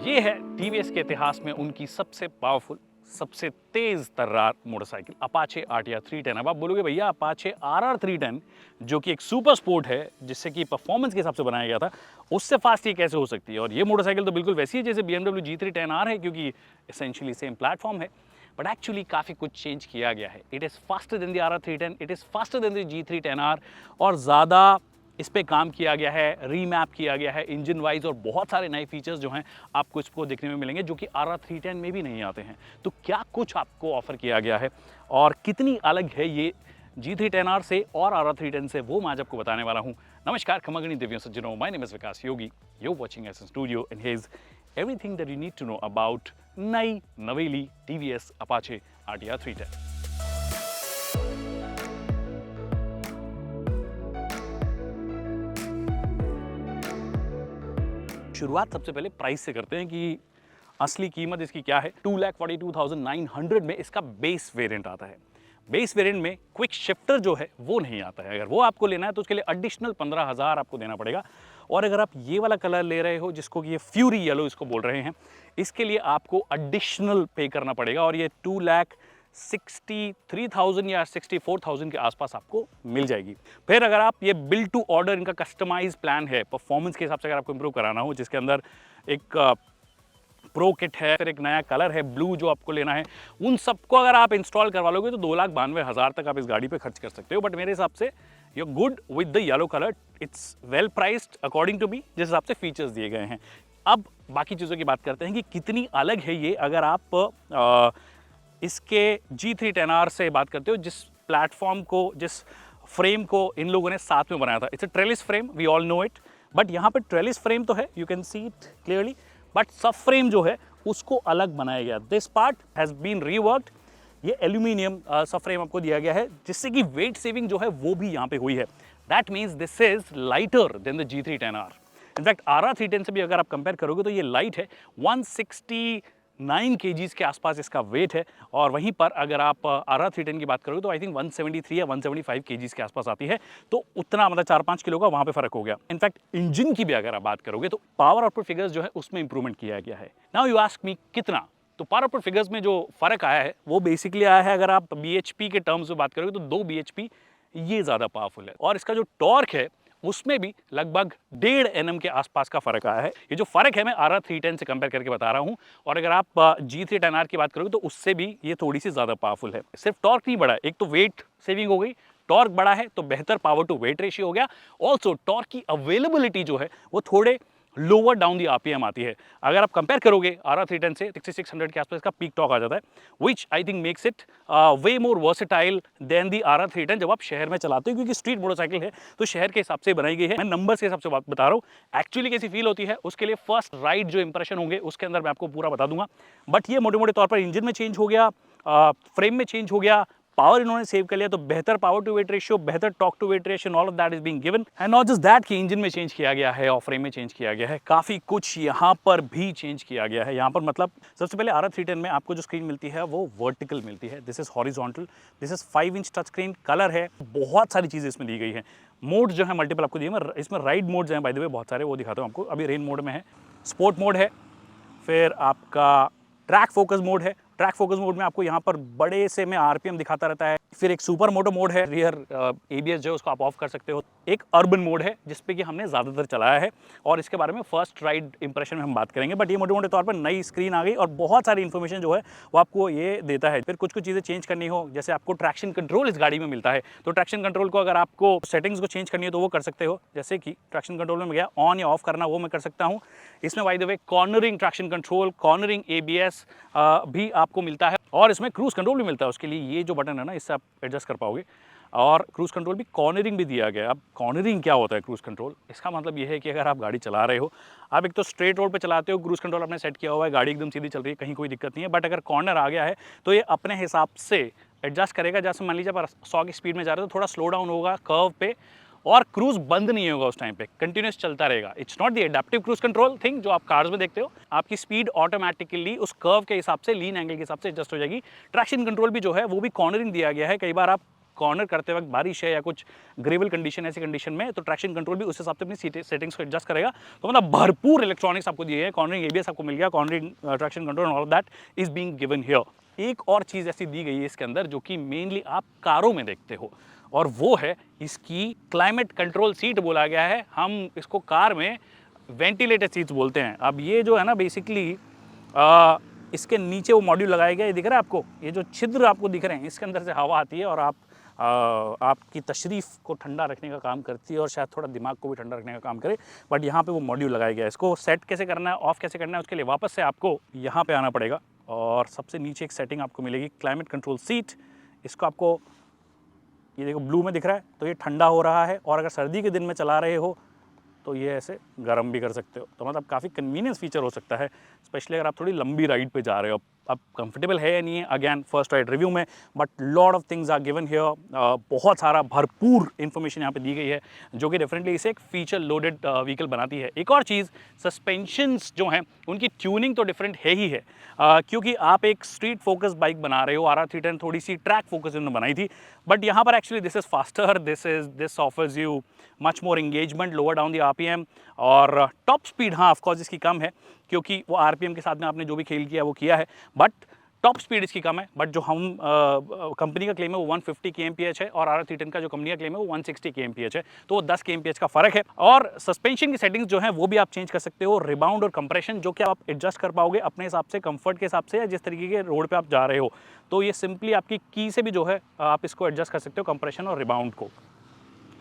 ये है टीवीएस के इतिहास में उनकी सबसे पावरफुल, सबसे तेज तर्रार मोटरसाइकिल अपाचे आरटीआर 310। अब आप बोलोगे भैया अपाचे आरआर 310 जो कि एक सुपर स्पोर्ट है जिससे कि परफॉर्मेंस के हिसाब से बनाया गया था, उससे फास्ट ये कैसे हो सकती है? और ये मोटरसाइकिल तो बिल्कुल वैसी है जैसे BMW G3 10R है, क्योंकि एसेंशियली सेम प्लेटफॉर्म है। बट एक्चुअली काफ़ी कुछ चेंज किया गया है। It is faster than the RR 310, it is faster than the G3 10R और ज़्यादा इस पे काम किया गया है, रीमैप किया गया है इंजन वाइज, और बहुत सारे नए फीचर्स जो हैं आपको इसको देखने में मिलेंगे जो कि आरआर 310 में भी नहीं आते हैं। तो क्या कुछ आपको ऑफर किया गया है और कितनी अलग है ये G3 10R से और आरआर 310 से, वो मैं आज आपको बताने वाला हूँ। नमस्कार खमागणी दिव्यों सज्जनों, my name is Vikas Yogi, you watching S studio and here is everything that you need to know about नई नवेली टीवीएस अपाचे आरटीआर 310। शुरुआत सबसे पहले प्राइस से करते हैं कि असली कीमत इसकी क्या है। 2,42,900 में इसका बेस वेरिएंट आता है। बेस वेरिएंट में क्विक शिफ्टर जो है वो नहीं आता है। अगर वो आपको लेना है तो उसके लिए एडिशनल 15,000 आपको देना पड़ेगा। और अगर आप ये वाला कलर ले रहे हो जिसको कि ये फ्यूरी येलो इसको बोल रहे हैं, इसके लिए आपको एडिशनल पे करना पड़ेगा और ये 2,63,000 या 64,000 के आसपास आपको मिल जाएगी। फिर अगर आप ये बिल्ड टू ऑर्डर, इनका कस्टमाइज प्लान है परफॉर्मेंस के हिसाब से, अगर आपको इंप्रूव कराना हो, जिसके अंदर एक प्रो किट है, फिर एक नया कलर है ब्लू जो आपको लेना है, उन सबको अगर आप इंस्टॉल करवा लोगे तो 2,92,000 तक आप इस गाड़ी पे खर्च कर सकते हो। बट मेरे हिसाब से you are good with the yellow colour, it's well priced according to me, जिस हिसाब से फीचर्स दिए गए हैं। अब बाकी चीज़ों की बात करते हैं कि कितनी अलग है ये अगर आप इसके G3 10R से बात करते हो, जिस प्लेटफॉर्म को, जिस फ्रेम को इन लोगों ने साथ में बनाया था। It's a trellis frame, we all know it, but यहाँ पर ट्रेलिस फ्रेम तो है, you can see it clearly, but sub frame जो है उसको अलग बनाया गया। This part has been reworked. ये एल्यूमिनियम सब फ्रेम आपको दिया गया है जिससे कि वेट सेविंग जो है वो भी यहाँ पे हुई है। That means this is lighter than the G3 10R। In fact RR 310 से भी अगर आप कंपेयर करोगे तो ये लाइट है, 169 kgs के आसपास इसका वेट है। और वहीं पर अगर आप आरआर 310 की बात करोगे तो आई थिंक 173 या 175 kgs के आसपास आती है। तो उतना मतलब 4-5 किलो का वहाँ पे फर्क हो गया। इनफैक्ट इंजन की भी अगर आप बात करोगे तो पावर आउटपुट फिगर्स जो है उसमें इंप्रूवमेंट किया गया है। नाउ यू आस्क मी कितना, तो पावर आउटपुट फिगर्स में जो फर्क आया है वो बेसिकली आया है, अगर आप BHP के टर्म्स में बात करोगे तो 2 BHP ये ज़्यादा पावरफुल है। और इसका जो टॉर्क है उसमें भी लगभग 1.5 Nm के आसपास का फर्क आया है। ये जो फर्क है मैं आरआर 310 से कंपेयर करके बता रहा हूं। और अगर आप G3 10R की बात करोगे तो उससे भी ये थोड़ी सी ज्यादा पावरफुल है। सिर्फ टॉर्क नहीं बढ़ा, एक तो वेट सेविंग हो गई, टॉर्क बढ़ा है तो बेहतर पावर टू वेट रेशियो हो गया। ऑल्सो टॉर्क की अवेलेबिलिटी जो है वो थोड़े लोअर डाउन दी आरपीएम आती है। अगर आप कंपेयर करोगे आरआर 310 से 6600 के आसपास का पीक टॉर्क आ जाता है, which I think makes it way more versatile than the RR 310 जब आप शहर में चलाते हो, क्योंकि स्ट्रीट मोटरसाइकिल है तो शहर के हिसाब से बनाई गई है। मैं नंबर्स के हिसाब से बात बता रहा हूँ, एक्चुअली कैसी फील होती है उसके लिए फर्स्ट राइड जो इंप्रेशन होंगे उसके अंदर मैं आपको पूरा बता दूंगा। बट ये मोटे मोटे तौर पर इंजन में चेंज हो गया, फ्रेम में चेंज हो गया, पावर इन्होंने सेव कर लिया, तो बेहतर पावर टू वेट रेशियो, बेहतर torque to weight ratio, all of that is being given. And not just that कि इंजन में चेंज किया गया है और फ्रेम में चेंज किया गया है, काफी कुछ यहाँ पर भी चेंज किया गया है। यहाँ पर मतलब सबसे पहले आरआर 310 में आपको जो स्क्रीन मिलती है वो वर्टिकल मिलती है, this is horizontal, this is 5 inch touch screen, colour है, बहुत सारी चीजें इसमें दी गई है। मोड जो है मल्टीपल आपको दिए, इसमें राइड मोड्स हैं बाय द वे बहुत सारे, वो दिखाता हूँ आपको। अभी रेन मोड में है, स्पोर्ट मोड है, फिर आपका ट्रैक फोकस मोड है। ट्रैक फोकस मोड में आपको यहाँ पर बड़े से में आरपीएम दिखाता रहता है। फिर एक सुपर मोटो मोड है, रियर एबीएस जो है उसको आप ऑफ कर सकते हो। एक अर्बन मोड है जिसपे कि हमने ज़्यादातर चलाया है और इसके बारे में फर्स्ट राइड इंप्रेशन में हम बात करेंगे। बट ये मोटे मोटे तौर पर नई स्क्रीन आ गई और बहुत सारी इन्फॉर्मेशन जो है वो आपको ये देता है। फिर कुछ कुछ चीज़ें चेंज करनी हो, जैसे आपको ट्रैक्शन कंट्रोल इस गाड़ी में मिलता है, तो ट्रैक्शन कंट्रोल को अगर आपको सेटिंग्स को चेंज करनी है तो वो कर सकते हो। जैसे कि ट्रैक्शन कंट्रोल में गया, ऑन या ऑफ करना वो मैं कर सकता हूँ। इसमें by the way cornering traction control, cornering ABS भी आपको मिलता है और इसमें क्रूज कंट्रोल भी मिलता है। उसके लिए ये जो बटन है ना, इससे आप एडजस्ट कर पाओगे। और क्रूज कंट्रोल भी, कॉर्नरिंग भी दिया गया है। अब कॉर्नरिंग क्या होता है क्रूज कंट्रोल? इसका मतलब ये है कि अगर आप गाड़ी चला रहे हो, आप एक तो स्ट्रेट रोड पे चलाते हो, क्रूज कंट्रोल आपने सेट किया हुआ है, गाड़ी एकदम सीधी चल रही है, कहीं कोई दिक्कत नहीं है। बट अगर कॉर्नर आ गया है तो ये अपने हिसाब से एडजस्ट करेगा। जैसे मान लीजिए आप 100 की स्पीड में जा रहे हो तो थोड़ा स्लो डाउन होगा कर्व पे, और क्रूज बंद नहीं होगा उस टाइम पे, कंटिन्यूस चलता रहेगा। It's not the adaptive cruise control thing जो आप कार्स में देखते हो। आपकी स्पीड ऑटोमेटिकली उस कर्व के हिसाब से, लीन एंगल के हिसाब से एडजस्ट हो जाएगी। ट्रैक्शन कंट्रोल भी जो है वो भी कॉर्नरिंग दिया गया है। कई बार आप कॉर्नर करते वक्त बारिश है या कुछ ग्रेवल कंडीशन, ऐसी कंडीशन में, तो ट्रैक्शन कंट्रोल भी उस हिसाब से अपनी सेटिंग्स को एडजस्ट करेगा। तो मतलब भरपूर इलेक्ट्रॉनिक्स आपको दिए हैं, कॉर्नरिंग एबीएस आपको मिल गया, cornering traction control and all of that is being given here. एक और चीज़ ऐसी दी गई है इसके अंदर जो कि मेनली आप कारों में देखते हो, और वो है इसकी क्लाइमेट कंट्रोल सीट बोला गया है। हम इसको कार में वेंटिलेटेड सीट्स बोलते हैं। अब ये जो है ना बेसिकली इसके नीचे वो मॉड्यूल लगाया गया है, दिख रहा है आपको, ये जो छिद्र आपको दिख रहे हैं इसके अंदर से हवा आती है और आपकी तशरीफ़ को ठंडा रखने का काम करती है और शायद थोड़ा दिमाग को भी ठंडा रखने का काम करे। बट यहाँ पे वो मॉड्यूल लगाया गया है। इसको सेट कैसे करना है, ऑफ कैसे करना है, उसके लिए वापस से आपको यहाँ पे आना पड़ेगा और सबसे नीचे एक सेटिंग आपको मिलेगी क्लाइमेट कंट्रोल सीट। इसको आपको, ये देखो ब्लू में दिख रहा है, तो ये ठंडा हो रहा है, और अगर सर्दी के दिन में चला रहे हो तो ये ऐसे गर्म भी कर सकते हो। तो मतलब काफ़ी कन्वीनियंस फीचर हो सकता है, स्पेशली अगर आप थोड़ी लंबी राइड पे जा रहे हो। अब कंफर्टेबल है या नहीं है, अगेन फर्स्ट राइड रिव्यू में, but lot of things are given here. बहुत सारा भरपूर इन्फॉर्मेशन यहाँ पे दी गई है जो कि डेफिनेटली इसे एक फीचर लोडेड व्हीकल बनाती है। एक और चीज़, सस्पेंशंस जो हैं उनकी ट्यूनिंग तो डिफरेंट है ही है, क्योंकि आप एक स्ट्रीट फोकस बाइक बना रहे हो। RR310 थोड़ी सी ट्रैक फोकस इन्होंने बनाई थी, बट यहाँ पर actually this is faster, this offers you much more engagement, lower down the RPM, और टॉप स्पीड हाँ ऑफकोर्स इसकी कम है क्योंकि वो RPM के साथ में आपने जो भी खेल किया वो किया है, बट टॉप स्पीड इसकी कम है। बट जो हम कंपनी का क्लेम है वो 150 kmph है, और RR310 का जो कंपनी का क्लेम है वो 160 kmph है, तो वो 10 kmph का फ़र्क है। और सस्पेंशन की सेटिंग्स जो है वो भी आप चेंज कर सकते हो, रिबाउंड और कंप्रेशन, जो कि आप एडजस्ट कर पाओगे अपने हिसाब से, कंफर्ट के हिसाब से, या जिस तरीके के रोड पे आप जा रहे हो। तो ये सिंपली आपकी की से भी जो है आप इसको एडजस्ट कर सकते हो, कंप्रेशन और रिबाउंड को।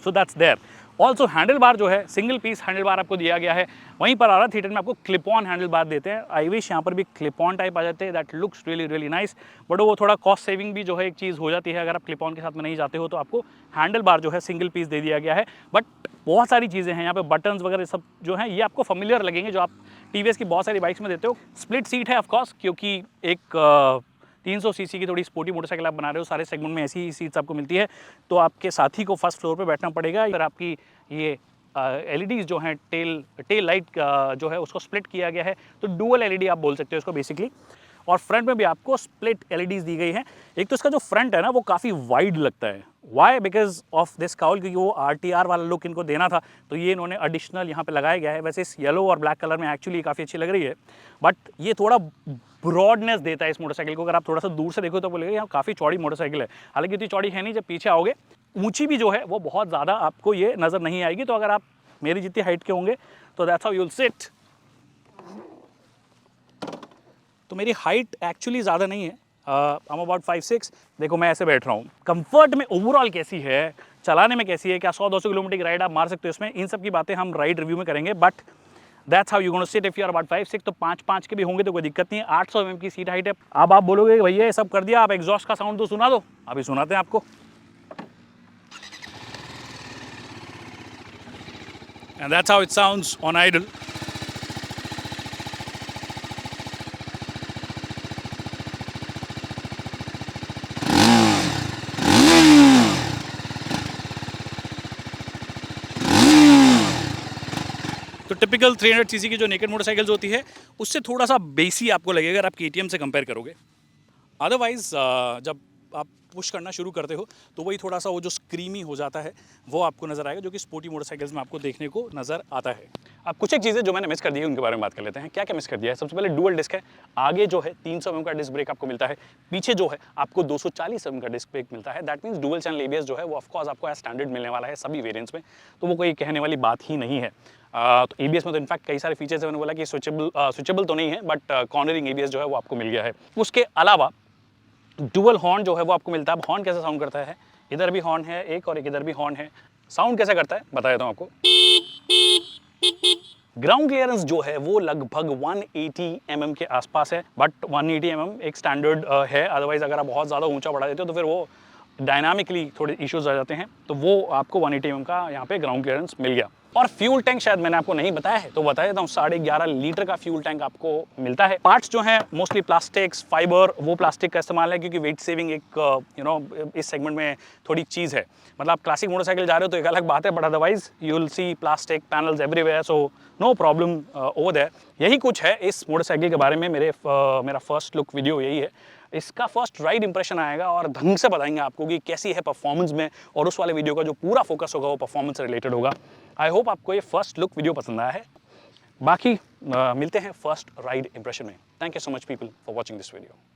So that's there. Also handle bar जो है सिंगल पीस हैंडल बार आपको दिया गया है। वहीं पर RR310 में आपको क्लिप ऑन हैंडल बार देते हैं। आई विश यहाँ पर भी क्लिप ऑन टाइप आ जाते हैं, that looks really really nice, but वो थोड़ा कॉस्ट सेविंग भी जो है एक चीज़ हो जाती है। अगर आप क्लिप ऑन के साथ में नहीं जाते हो तो आपको हैंडल बार जो है सिंगल पीस दे दिया गया है। बट बहुत सारी चीज़ें हैं यहाँ पे, बटन्स वगैरह सब जो हैं ये आपको फैमिलियर लगेंगे, जो आप TVS की बहुत सारी बाइक्स में देते हो। स्प्लिट सीट है ऑफकोर्स, क्योंकि एक 300 सीसी की थोड़ी स्पोर्टी मोटरसाइकिल आप बना रहे हो, सारे सेगमेंट में ऐसी ही सीट्स आपको मिलती है, तो आपके साथी को फर्स्ट फ्लोर पे बैठना पड़ेगा। अगर आपकी ये LEDs जो हैं, टेल लाइट जो है उसको स्प्लिट किया गया है, तो डुअल LED आप बोल सकते हो इसको बेसिकली। और फ्रंट में भी आपको स्प्लिट LEDs दी गई हैं। एक तो इसका जो फ्रंट है ना वो काफ़ी वाइड लगता है, why because of this cowl, क्योंकि वो RTR वाला लुक इनको देना था, तो ये इन्होंने एडिशनल यहाँ पे लगाया गया है। वैसे इस येलो और ब्लैक कलर में एक्चुअली काफ़ी अच्छी लग रही है, बट ये थोड़ा ब्रॉडनेस देता है इस मोटरसाइकिल को। अगर आप थोड़ा सा दूर से देखो तो बोलेगा यहाँ काफ़ी चौड़ी मोटरसाइकिल है, हालांकि इतनी चौड़ी है नहीं। जब पीछे आओगे ऊंची भी जो है वो बहुत ज़्यादा आपको ये नज़र नहीं आएगी। तो अगर आप मेरी जितनी हाइट के होंगे तो that's how you will sit. तो मेरी हाइट एक्चुअली ज़्यादा नहीं है, आई एम अबाउट 5'6". देखो मैं ऐसे बैठ रहा हूँ। कंफर्ट में ओवरऑल कैसी है, चलाने में कैसी है, क्या 100-200 किलोमीटर की राइड आप मार सकते हो इसमें, इन सब की बातें हम राइड रिव्यू में करेंगे। But that's how you gonna sit if you are about 5'6", तो 5'5" के भी होंगे तो कोई दिक्कत नहीं है। 800 mm की सीट हाइट है। अब आप बोलोगे भैया ये सब कर दिया, आप एग्जॉस्ट का साउंड तो सुना दो। अभी सुनाते हैं आपको। And that's how it sounds on idle. तो टिपिकल 300 सीसी की जो नेकेड मोटरसाइकिल्स होती है उससे थोड़ा सा बेसी आपको लगेगा अगर आप KTM से कंपेयर करोगे। अदरवाइज जब आप पुश करना शुरू करते हो तो वही थोड़ा सा वो जो स्क्रीमी हो जाता है वो आपको नज़र आएगा, जो कि स्पोर्टी मोटरसाइकिल्स में आपको देखने को नज़र आता है। अब कुछ एक चीज़ें जो मैंने मिस कर दी है उनके बारे में बात कर लेते हैं। क्या क्या मिस कर दिया है? सबसे पहले डुअल डिस्क है। आगे जो है 300 mm का डिस्क ब्रेक आपको मिलता है, पीछे जो है आपको 240 mm का डिस्क ब्रेक मिलता है। That means dual channel ABS जो है वो ऑफकोर्स आपको एज स्टैंडर्ड मिलने वाला है सभी वेरियंट्स में, तो वो कोई कहने वाली बात ही नहीं है। तो ABS में तो इनफैक्ट कई सारे फीचर्स है, मैंने बोला कि स्विचेबल तो नहीं है, बट कॉर्नरिंग ABS जो है वो आपको मिल गया है। उसके अलावा डुअल हॉर्न जो है वो आपको मिलता है। अब हॉर्न कैसे साउंड करता है, इधर भी हॉर्न है एक और एक इधर भी हॉर्न है। साउंड कैसे करता है बता देता हूँ आपको। ग्राउंड क्लियरेंस जो है वो लगभग 180 mm के आसपास है, बट 180 mm एक स्टैंडर्ड है। अदरवाइज अगर आप बहुत ज़्यादा ऊंचा बढ़ा देते हो तो फिर वो डायनामिकली थोड़े इश्यूज आ जाते हैं, तो वो आपको 180 mm का यहाँ पे ग्राउंड क्लियरेंस मिल गया। और फ्यूल टैंक शायद मैंने आपको नहीं बताया है तो बता देता हूँ, 11.5 लीटर का फ्यूल टैंक आपको मिलता है। पार्ट्स जो हैं मोस्टली प्लास्टिक्स, फाइबर, वो प्लास्टिक का इस्तेमाल है क्योंकि वेट सेविंग एक इस सेगमेंट में थोड़ी चीज़ है। मतलब आप क्लासिक मोटरसाइकिल जा रहे हो तो एक अलग बात है, but otherwise you will see plastic panels everywhere, so no problem over there. यही कुछ है इस मोटरसाइकिल के बारे में। मेरा फर्स्ट लुक वीडियो यही है। इसका फर्स्ट राइड इंप्रेशन आएगा और ढंग से बताएंगे आपको कि कैसी है परफॉर्मेंस में, और उस वाले वीडियो का जो पूरा फोकस होगा वो परफॉर्मेंस से रिलेटेड होगा। आई होप आपको ये फर्स्ट लुक वीडियो पसंद आया है। बाकी मिलते हैं फर्स्ट राइड इंप्रेशन में। Thank you so much people for watching this video.